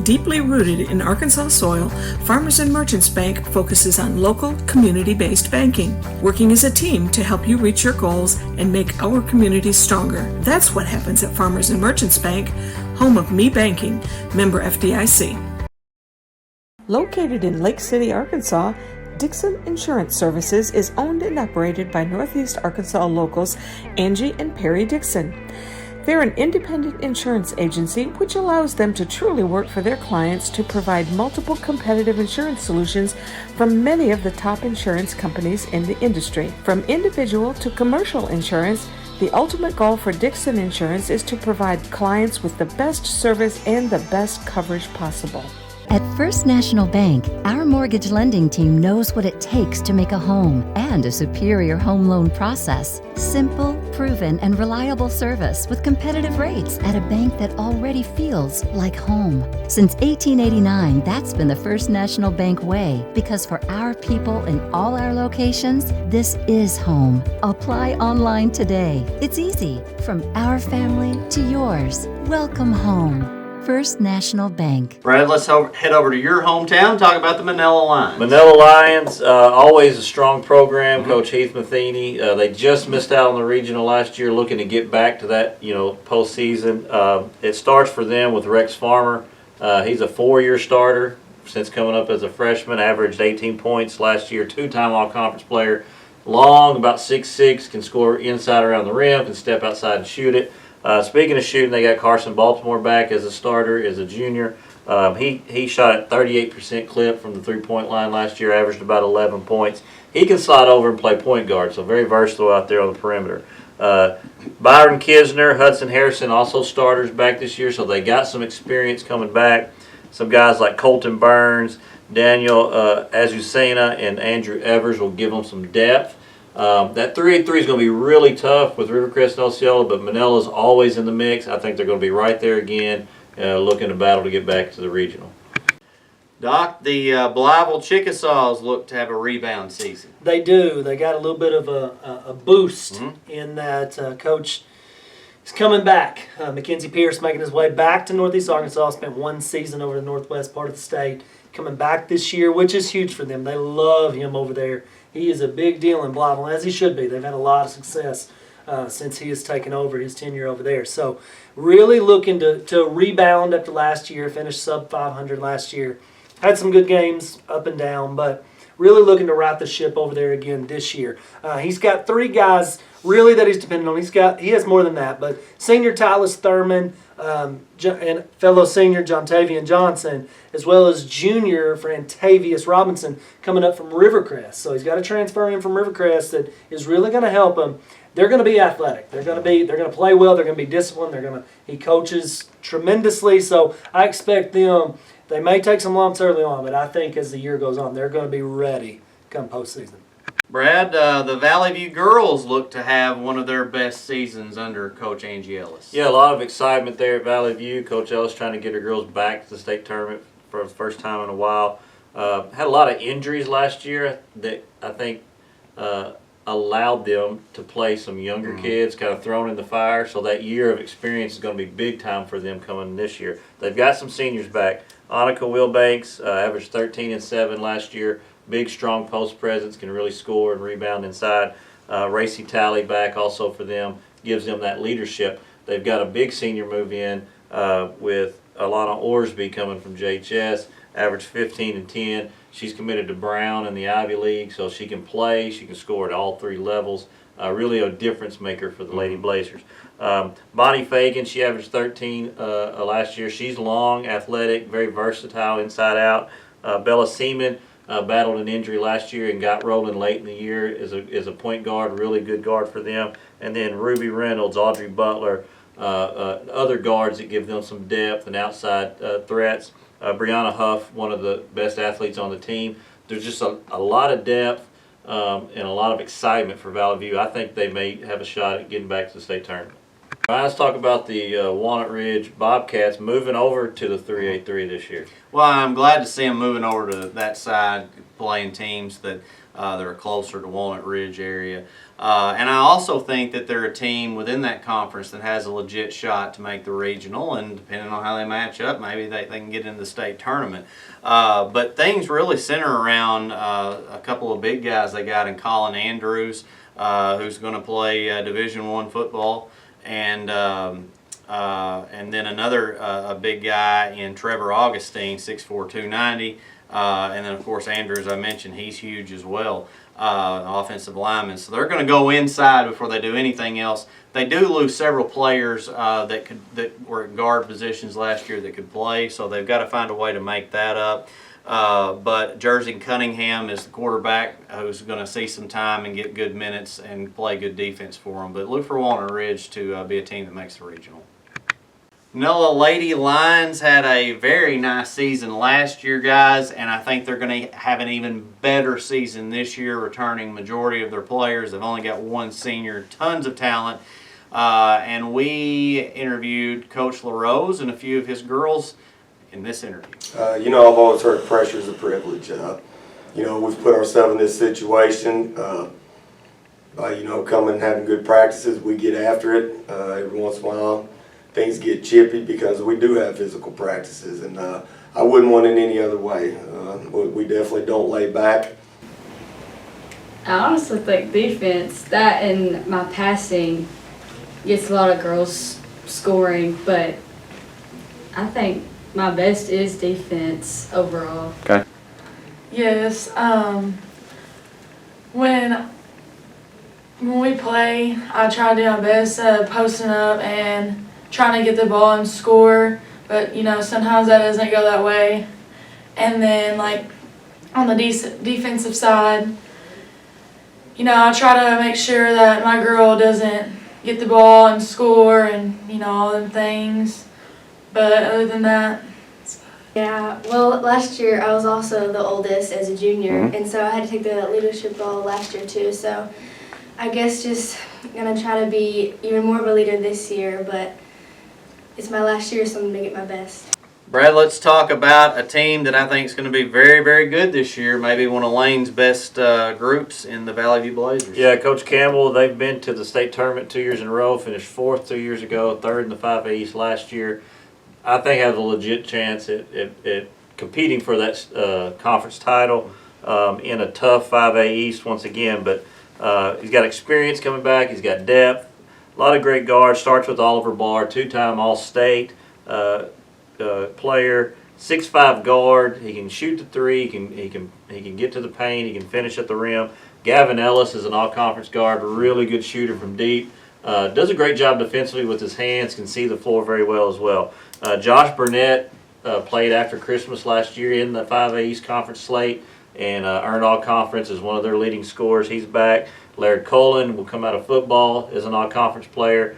Deeply rooted in Arkansas soil, Farmers and Merchants Bank focuses on local, community-based banking, working as a team to help you reach your goals and make our communities stronger. That's what happens at Farmers and Merchants Bank, home of Me Banking, member FDIC. Located in Lake City, Arkansas, Dixon Insurance Services is owned and operated by Northeast Arkansas locals Angie and Perry Dixon. They're an independent insurance agency which allows them to truly work for their clients to provide multiple competitive insurance solutions from many of the top insurance companies in the industry. From individual to commercial insurance, the ultimate goal for Dixon Insurance is to provide clients with the best service and the best coverage possible. At First National Bank, our mortgage lending team knows what it takes to make a home and a superior home loan process. Simple, proven, and reliable service with competitive rates at a bank that already feels like home. Since 1889, that's been the First National Bank way, because for our people in all our locations, this is home. Apply online today. It's easy. From our family to yours. Welcome home. First National Bank. Brad, let's head over to your hometown, talk about the Manila Lions. Manila Lions, always a strong program. Coach Heath Matheny, they just missed out on the regional last year, looking to get back to that, postseason. It starts for them with Rex Farmer. He's a 4-year starter since coming up as a freshman, averaged 18 points last year, 2-time all-conference player. Long, about 6'6", can score inside around the rim, can step outside and shoot it. Speaking of shooting, they got Carson Baltimore back as a starter, as a junior. He shot at 38% clip from the three-point line last year, averaged about 11 points. He can slide over and play point guard, so very versatile out there on the perimeter. Byron Kisner, Hudson Harrison, also starters back this year, so they got some experience coming back. Some guys like Colton Burns, Daniel Azucena, and Andrew Evers will give them some depth. That 3-8-3 is going to be really tough with Rivercrest and Osceola, but Manila's always in the mix. I think they're going to be right there again, looking to battle to get back to the regional. Doc, the Blytheville Chickasaws look to have a rebound season. They do. They got a little bit of a boost in that Coach is coming back. Mackenzie Pierce making his way back to Northeast Arkansas, spent 1 season over the northwest part of the state, coming back this year, which is huge for them. They love him over there. He is a big deal in Blytheville, as he should be. They've had a lot of success since he has taken over his tenure over there. So really looking to rebound after last year, finished sub 500 last year. Had some good games up and down, but really looking to right the ship over there again this year. He's got 3 guys really that he's dependent on. He has more than that, but senior Tyler Thurman and fellow senior Jontavian Johnson, as well as junior Frantavius Robinson coming up from Rivercrest. So he's got a transfer in from Rivercrest that is really going to help him. They're going to be athletic. They're going to play well. They're going to be disciplined. He coaches tremendously. So I expect them. They may take some lumps early on, but I think as the year goes on, they're going to be ready come postseason. Brad, the Valley View girls look to have one of their best seasons under Coach Angie Ellis. Yeah, a lot of excitement there at Valley View. Coach Ellis trying to get her girls back to the state tournament for the first time in a while. Had a lot of injuries last year that I think allowed them to play some younger kids, kind of thrown in the fire. So that year of experience is going to be big time for them coming this year. They've got some seniors back. Annika Wilbanks averaged 13 and 7 last year. Big, strong post presence, can really score and rebound inside. Racy Talley back also for them, gives them that leadership. They've got a big senior move in with Alana Orsby coming from JHS, averaged 15 and 10. She's committed to Brown in the Ivy League, so she can play, she can score at all 3 levels. Really a difference maker for the Lady Blazers. Bonnie Fagan, she averaged 13 last year. She's long, athletic, very versatile inside out. Bella Seaman battled an injury last year and got rolling late in the year as a point guard, really good guard for them. And then Ruby Reynolds, Audrey Butler, other guards that give them some depth and outside threats. Brianna Huff, one of the best athletes on the team. There's just a lot of depth and a lot of excitement for Valley View. I think they may have a shot at getting back to the state tournament. All right, let's talk about the Walnut Ridge Bobcats moving over to the 3A3 this year. Well, I'm glad to see them moving over to that side, playing teams that are closer to Walnut Ridge area. And I also think that they're a team within that conference that has a legit shot to make the regional, and depending on how they match up, maybe they can get into the state tournament. But things really center around a couple of big guys they got in Colin Andrews, who's going to play Division I football, and then another a big guy in Trevor Augustine, 6'4", 290. And then, of course, Andrew, as I mentioned, he's huge as well, offensive lineman. So they're going to go inside before they do anything else. They do lose several players that were at guard positions last year that could play, so they've got to find a way to make that up. But Jersey Cunningham is the quarterback who's going to see some time and get good minutes and play good defense for them. But look for Walnut Ridge to be a team that makes the regional. Nola Lady Lions had a very nice season last year, guys, and I think they're going to have an even better season this year, returning majority of their players. They've only got one senior, tons of talent. And we interviewed Coach LaRose and a few of his girls in this interview. You know, I've always heard pressure is a privilege. You know, we've put ourselves in this situation by, you know, coming and having good practices. We get after it every once in a while. Things get chippy because we do have physical practices, and I wouldn't want it any other way. We definitely don't lay back. I honestly think defense, that and my passing gets a lot of girls scoring, but I think my best is defense overall. Okay. Yes. When we play, I try to do my best posting up and trying to get the ball and score, but you know, sometimes that doesn't go that way. And then like on the defensive side, you know, I try to make sure that my girl doesn't get the ball and score and, you know, all them things. But other than that, yeah, well, last year I was also the oldest as a junior, Mm-hmm. and so I had to take the leadership role last year too. So I guess just gonna try to be even more of a leader this year, but it's my last year, so I'm gonna get my best. Brad, let's talk about a team that I think is going to be very, very good this year. Maybe one of Lane's best groups in the Valley View Blazers. Yeah, Coach Campbell, they've been to the state tournament 2 years in a row, finished 4th 2 years ago, 3rd in the 5A East last year. I think have a legit chance at competing for that conference title in a tough 5A East once again. But he's got experience coming back. He's got depth. A lot of great guards. Starts with Oliver Barr, 2-time All-State player, 6'5" guard. He can shoot the three. He can get to the paint. He can finish at the rim. Gavin Ellis is an all-conference guard, really good shooter from deep. Does a great job defensively with his hands. Can see the floor very well as well. Josh Burnett played after Christmas last year in the 5A East Conference slate and earned all-conference as one of their leading scorers. He's back. Laird Colin will come out of football as an all-conference player.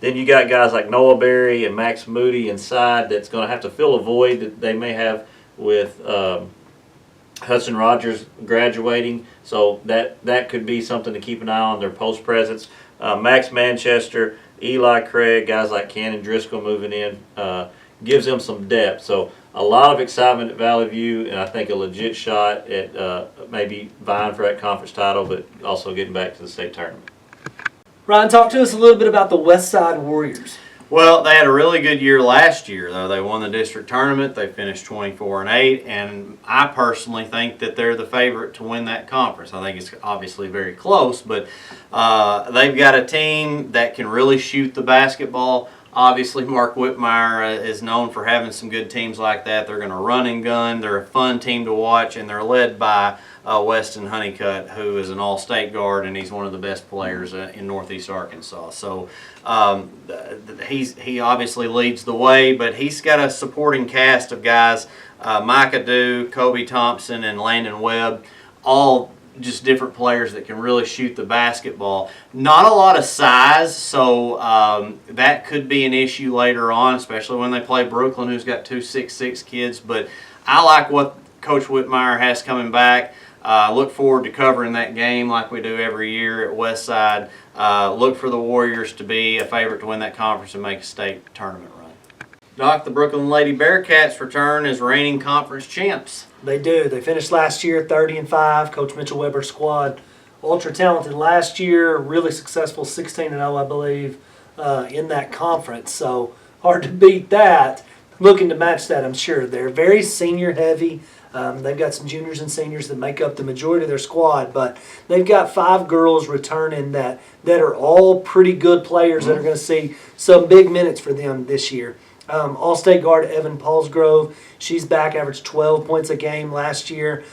Then you got guys like Noah Berry and Max Moody inside that's going to have to fill a void that they may have with Hudson Rogers graduating. So that could be something to keep an eye on, their post presence. Max Manchester, Eli Craig, guys like Cannon Driscoll moving in gives them some depth. So a lot of excitement at Valley View, and I think a legit shot at maybe vying for that conference title, but also getting back to the state tournament. Ryan, talk to us a little bit about the West Side Warriors. Well, they had a really good year last year, though. They won the district tournament. They finished 24-8, and I personally think that they're the favorite to win that conference. I think it's obviously very close, but they've got a team that can really shoot the basketball. Obviously, Mark Whitmire is known for having some good teams like that. They're going to run and gun. They're a fun team to watch, and they're led by Weston Honeycutt, who is an all-state guard, and he's one of the best players in Northeast Arkansas. So he obviously leads the way, but he's got a supporting cast of guys, Micah Dew, Kobe Thompson, and Landon Webb, all just different players that can really shoot the basketball. Not a lot of size, so that could be an issue later on, especially when they play Brooklyn, who's got 2 6'6" kids. But I like what Coach Whitmire has coming back. Look forward to covering that game like we do every year at Westside. Look for the Warriors to be a favorite to win that conference and make a state tournament run. Doc, the Brooklyn Lady Bearcats return as reigning conference champs. They do. They finished last year 30-5. Coach Mitchell Weber's squad, ultra talented last year, really successful, 16-0, I believe, in that conference. So hard to beat that. Looking to match that, I'm sure. They're very senior heavy. They've got some juniors and seniors that make up the majority of their squad, but they've got 5 girls returning that are all pretty good players that are going to see some big minutes for them this year. All-State guard Evan Paulsgrove, she's back, averaged 12 points a game last year,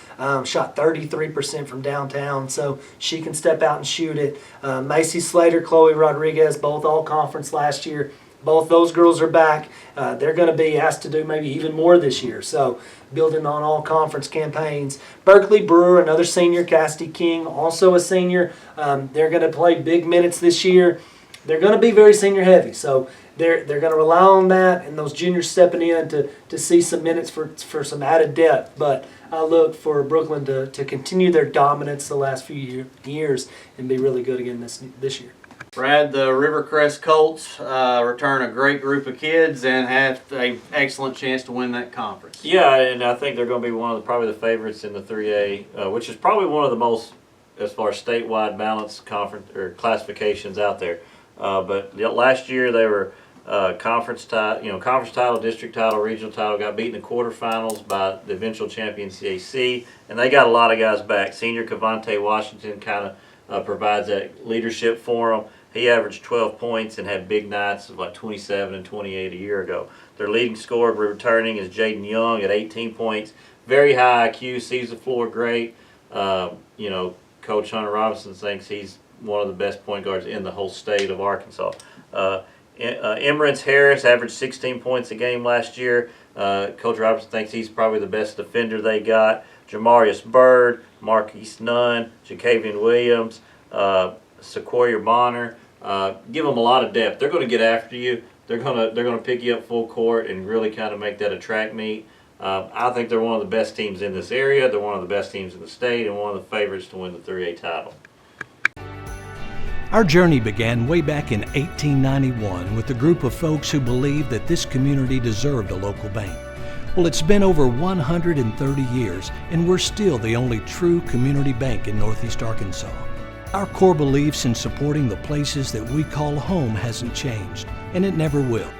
shot 33% from downtown, so she can step out and shoot it. Macy Slater, Chloe Rodriguez, both all-conference last year. Both those girls are back. They're going to be asked to do maybe even more this year, so building on all-conference campaigns. Berkeley Brewer, another senior, Cassidy King, also a senior. They're going to play big minutes this year. They're going to be very senior-heavy, so they're going to rely on that and those juniors stepping in to see some minutes for some added depth. But I look for Brooklyn to continue their dominance the last few years and be really good again this year. Brad, the Rivercrest Colts return a great group of kids and have an excellent chance to win that conference. Yeah, and I think they're going to be one of probably the favorites in the 3A, which is probably one of the most, as far as statewide balanced conference or classifications out there. But last year they were conference title, district title, regional title, got beaten in the quarterfinals by the eventual champion CAC, and they got a lot of guys back. Senior Cavante Washington kind of provides that leadership for them. He averaged 12 points and had big nights of like 27 and 28 a year ago. Their leading scorer returning is Jaden Young at 18 points. Very high IQ, sees the floor great. Coach Hunter Robinson thinks he's one of the best point guards in the whole state of Arkansas. Emerance Harris averaged 16 points a game last year. Coach Robinson thinks he's probably the best defender they got. Jamarius Bird, Marquise Nunn, Jacavian Williams, Sequoia Bonner. Give them a lot of depth. They're going to get after you. They're going to pick you up full court and really kind of make that a track meet. I think they're one of the best teams in this area. They're one of the best teams in the state and one of the favorites to win the 3A title. Our journey began way back in 1891 with a group of folks who believed that this community deserved a local bank. Well, it's been over 130 years, and we're still the only true community bank in Northeast Arkansas. Our core beliefs in supporting the places that we call home hasn't changed, and it never will.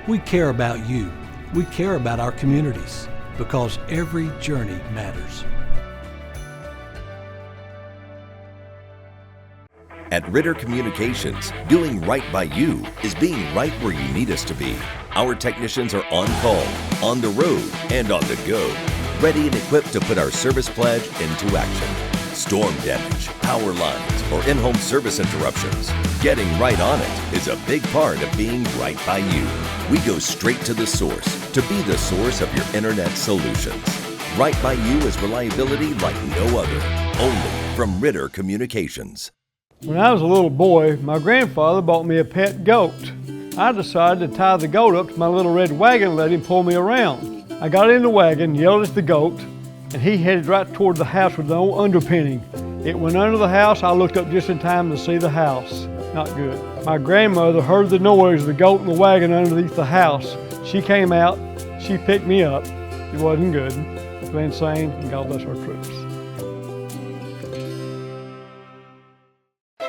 We care about you. We care about our communities, because every journey matters. At Ritter Communications, doing right by you is being right where you need us to be. Our technicians are on call, on the road, and on the go, ready and equipped to put our service pledge into action. Storm damage, power lines, or in-home service interruptions. Getting right on it is a big part of being right by you. We go straight to the source to be the source of your internet solutions. Right by you is reliability like no other, only from Ritter Communications. When I was a little boy, my grandfather bought me a pet goat. I decided to tie the goat up to my little red wagon and let him pull me around. I got in the wagon, yelled at the goat, and he headed right toward the house with no underpinning. It went under the house. I looked up just in time to see the house. Not good. My grandmother heard the noise of the goat in the wagon underneath the house. She came out, she picked me up. It wasn't good. Glenn Sane, and God bless our troops.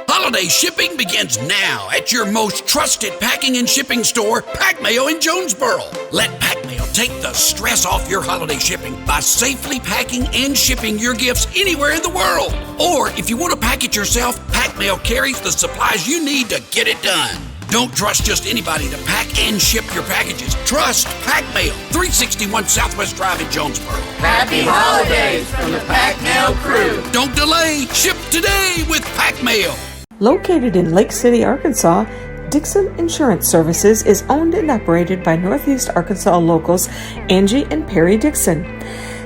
Holiday shipping begins now at your most trusted packing and shipping store, Pack Mail in Jonesboro. Let Pack Mail take the stress off your holiday shipping by safely packing and shipping your gifts anywhere in the world. Or if you want to pack it yourself, Pack Mail carries the supplies you need to get it done. Don't trust just anybody to pack and ship your packages. Trust Pack Mail, 361 Southwest Drive in Jonesboro. Happy holidays from the Pack Mail crew. Don't delay. Ship today with Pack Mail. Located in Lake City, Arkansas, Dixon Insurance Services is owned and operated by Northeast Arkansas locals Angie and Perry Dixon.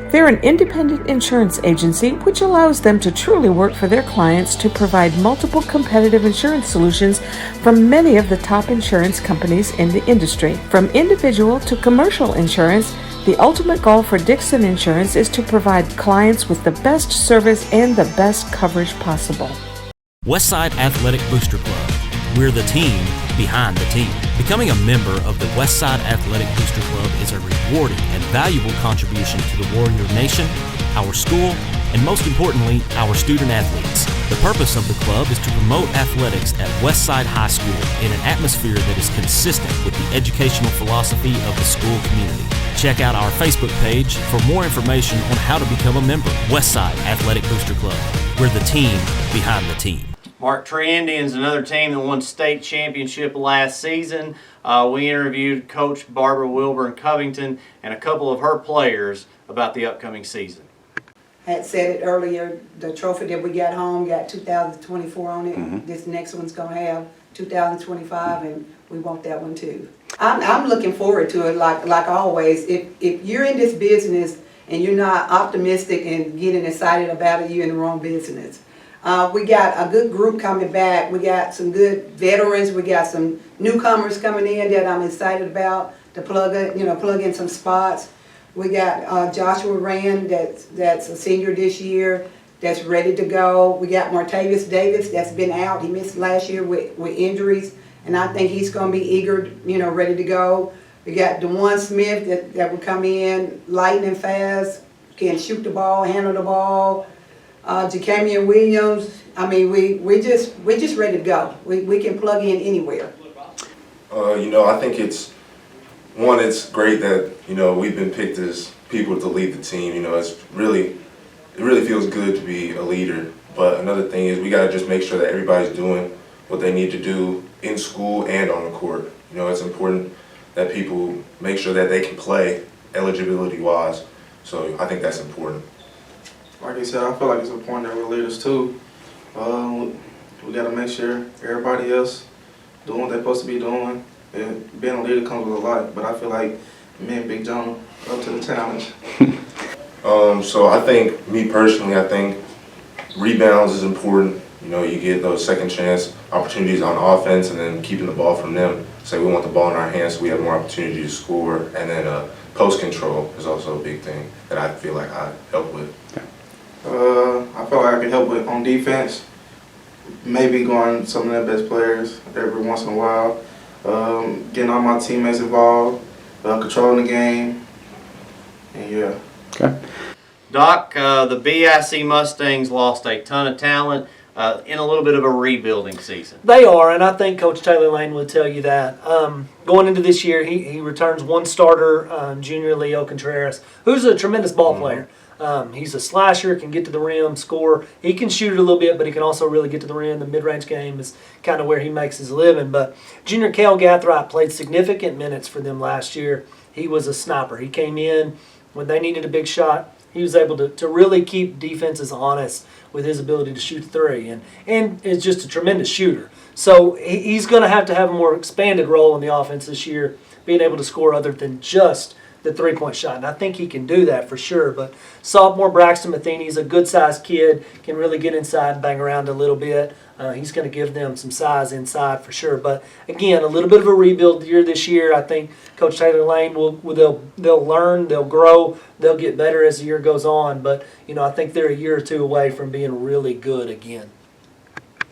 They're an independent insurance agency which allows them to truly work for their clients to provide multiple competitive insurance solutions from many of the top insurance companies in the industry. From individual to commercial insurance, the ultimate goal for Dixon Insurance is to provide clients with the best service and the best coverage possible. Westside Athletic Booster Club. We're the team behind the team. Becoming a member of the Westside Athletic Booster Club is a rewarding and valuable contribution to the Warrior Nation, our school, and most importantly, our student athletes. The purpose of the club is to promote athletics at Westside High School in an atmosphere that is consistent with the educational philosophy of the school community. Check out our Facebook page for more information on how to become a member. Westside Athletic Booster Club. We're the team behind the team. Mark Tree Indians, another team that won state championship last season. We interviewed Coach Barbara Wilbur in Covington and a couple of her players about the upcoming season. I had said it earlier, the trophy that we got home got 2024 on it. This next one's going to have 2025, and we want that one too. I'm looking forward to it like always. If you're in this business and you're not optimistic and getting excited about it, you're in the wrong business. We got a good group coming back. We got some good veterans. We got some newcomers coming in that I'm excited about to plug in some spots. We got Joshua Rand that's a senior this year that's ready to go. We got Martavis Davis that's been out. He missed last year with injuries, and I think he's going to be eager, ready to go. We got DeJuan Smith that will come in lightning fast, can shoot the ball, handle the ball. Jacamian Williams, I mean, we just ready to go. We can plug in anywhere. I think it's great that, we've been picked as people to lead the team. It really feels good to be a leader. But another thing is we got to just make sure that everybody's doing what they need to do in school and on the court. It's important that people make sure that they can play eligibility-wise. So I think that's important. Like you said, I feel like it's important that we're leaders too. We got to make sure everybody else doing what they're supposed to be doing. And being a leader comes with a lot, but I feel like me and Big John are up to the challenge. So I think, me personally, I think rebounds is important. You get those second chance opportunities on offense and then keeping the ball from them. Say we want the ball in our hands so we have more opportunity to score. And then post control is also a big thing that I feel like I help with. I feel like I can help with on defense. Maybe guarding some of their best players every once in a while. Getting all my teammates involved, controlling the game, and yeah. Okay. Doc, the BIC Mustangs lost a ton of talent in a little bit of a rebuilding season. They are, and I think Coach Taylor Lane would tell you that. Going into this year, he returns one starter, junior Leo Contreras, who's a tremendous ball player. He's a slasher, can get to the rim, score. He can shoot it a little bit, but he can also really get to the rim. The mid-range game is kind of where he makes his living. But junior Cale Gathright played significant minutes for them last year. He was a sniper. He came in when they needed a big shot. He was able to really keep defenses honest with his ability to shoot the three. And is just a tremendous shooter. So he's going to have a more expanded role in the offense this year, being able to score other than just the three-point shot, and I think he can do that for sure. But sophomore Braxton Matheny is a good-sized kid, can really get inside and bang around a little bit. He's going to give them some size inside for sure. But again, a little bit of a rebuild year this year. I think Coach Taylor Lane they'll learn, they'll grow, they'll get better as the year goes on. But I think they're a year or two away from being really good again.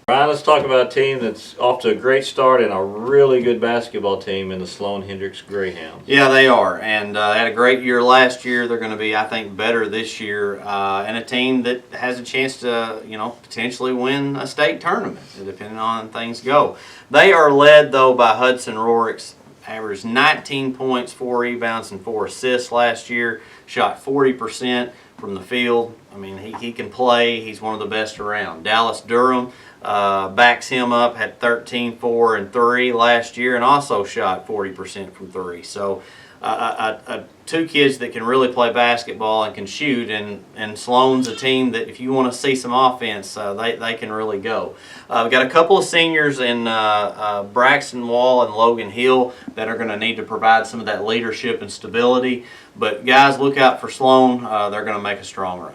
Ryan, let's talk about a team that's off to a great start and a really good basketball team in the Sloan Hendricks Greyhounds. Yeah, they are, and had a great year last year. They're going to be, I think, better this year, and a team that has a chance to, potentially win a state tournament, depending on how things go. They are led, though, by Hudson Roricks. Averaged 19 points, 4 rebounds, and 4 assists last year. Shot 40% from the field. I mean, he can play. He's one of the best around. Dallas Durham backs him up, had 13, 4, and 3 last year, and also shot 40% from 3. So two kids that can really play basketball and can shoot, and Sloan's a team that if you want to see some offense, they can really go. We've got a couple of seniors in Braxton Wall and Logan Hill that are going to need to provide some of that leadership and stability. But guys, look out for Sloan. They're going to make a strong run.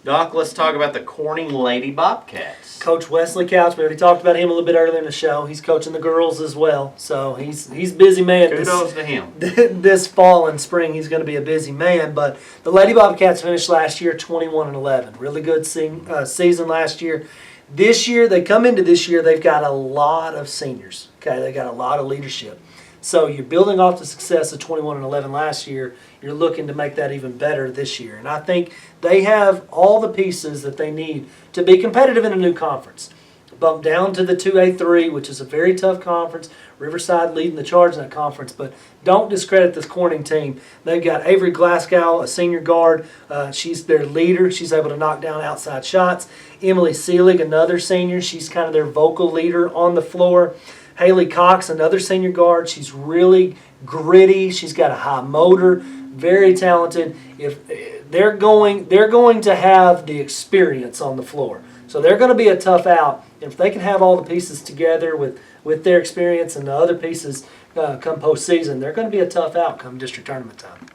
Doc, let's talk about the Corning Lady Bobcats. Coach Wesley Couch, we already talked about him a little bit earlier in the show. He's coaching the girls as well, so he's a busy man. Kudos to him. This fall and spring, he's going to be a busy man. But the Lady Bobcats finished last year 21-11. Really good season last year. This year, they've got a lot of seniors. Okay, they got a lot of leadership. So you're building off the success of 21-11 last year. You're looking to make that even better this year. And I think they have all the pieces that they need to be competitive in a new conference. bumped down to the 2A3, which is a very tough conference. Riverside leading the charge in that conference, but don't discredit this Corning team. They've got Avery Glasgow, a senior guard. She's their leader. She's able to knock down outside shots. Emily Seelig, another senior. She's kind of their vocal leader on the floor. Haley Cox, another senior guard. She's really gritty. She's got a high motor, very talented. If they're going to have the experience on the floor, so they're going to be a tough out. If they can have all the pieces together with their experience and the other pieces come postseason, they're going to be a tough out come district tournament time.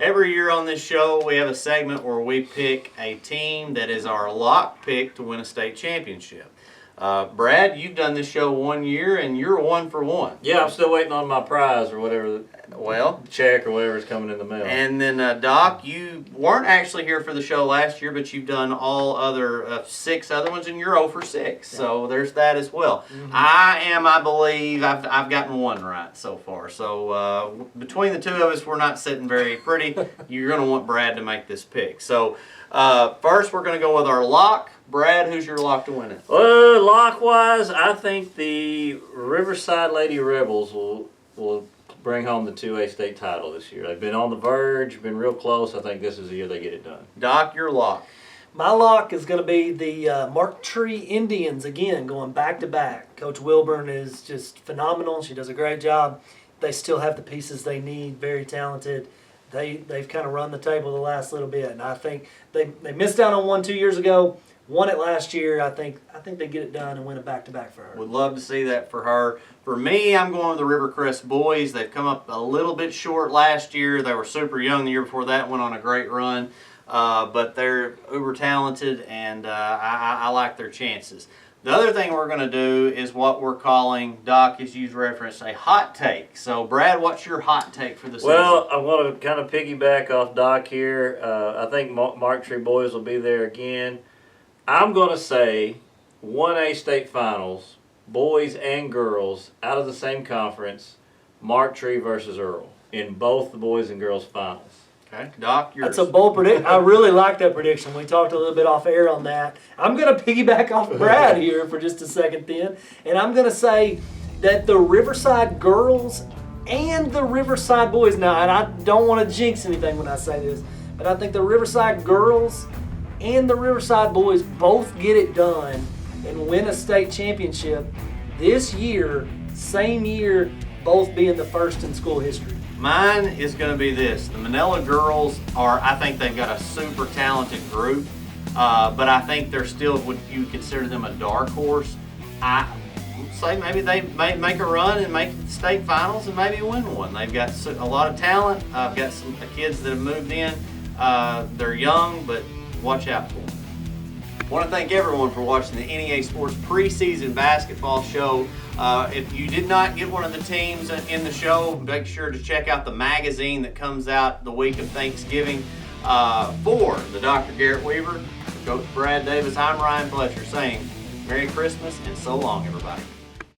Every year on this show, we have a segment where we pick a team that is our lock pick to win a state championship. Brad, you've done this show 1 year, and you're 1 for 1. Yeah, I'm still waiting on my prize or whatever, check or whatever's coming in the mail. And then, Doc, you weren't actually here for the show last year, but you've done all other 6 other ones, and you're 0 for 6. Yeah. So there's that as well. Mm-hmm. I believe, I've gotten 1 right so far. So between the two of us, we're not sitting very pretty. You're going to want Brad to make this pick. So first, we're going to go with our lock. Brad, who's your lock to win it? Lock-wise, I think the Riverside Lady Rebels will bring home the 2A state title this year. They've been on the verge, been real close. I think this is the year they get it done. Doc, your lock. My lock is going to be the Mark Tree Indians, again, going back-to-back. Coach Wilburn is just phenomenal. She does a great job. They still have the pieces they need, very talented. They've kind of run the table the last little bit, and I think they missed out on one 2 years ago. Won it last year. I think they get it done and win it back-to-back for her. Would love to see that for her. For me, I'm going with the Rivercrest boys. They've come up a little bit short last year. They were super young the year before that, went on a great run. But they're uber talented, and I like their chances. The other thing we're going to do is what we're calling, Doc has used reference, a hot take. So, Brad, what's your hot take for the season? Well, I want to kind of piggyback off Doc here. I think Mark Tree boys will be there again. I'm going to say 1A state finals, boys and girls, out of the same conference, Mark Tree versus Earl, in both the boys and girls finals. Okay, Doc, yours. That's a bold prediction. I really like that prediction. We talked a little bit off air on that. I'm going to piggyback off Brad here for just a second then, and I'm going to say that the Riverside girls and the Riverside boys, now, and I don't want to jinx anything when I say this, but I think the Riverside girls and the Riverside boys both get it done and win a state championship this year, same year, both being the first in school history. Mine is going to be this. The Manila girls I think they've got a super talented group, but I think they're still, would you consider them a dark horse? I would say maybe they may make a run and make the state finals and maybe win one. They've got a lot of talent. I've got some kids that have moved in. They're young, but watch out for them. I want to thank everyone for watching the NEA Sports preseason basketball show. If you did not get one of the teams in the show, make sure to check out the magazine that comes out the week of Thanksgiving. For the Dr. Garrett Weaver, Coach Brad Davis, I'm Ryan Fletcher saying Merry Christmas and so long, everybody.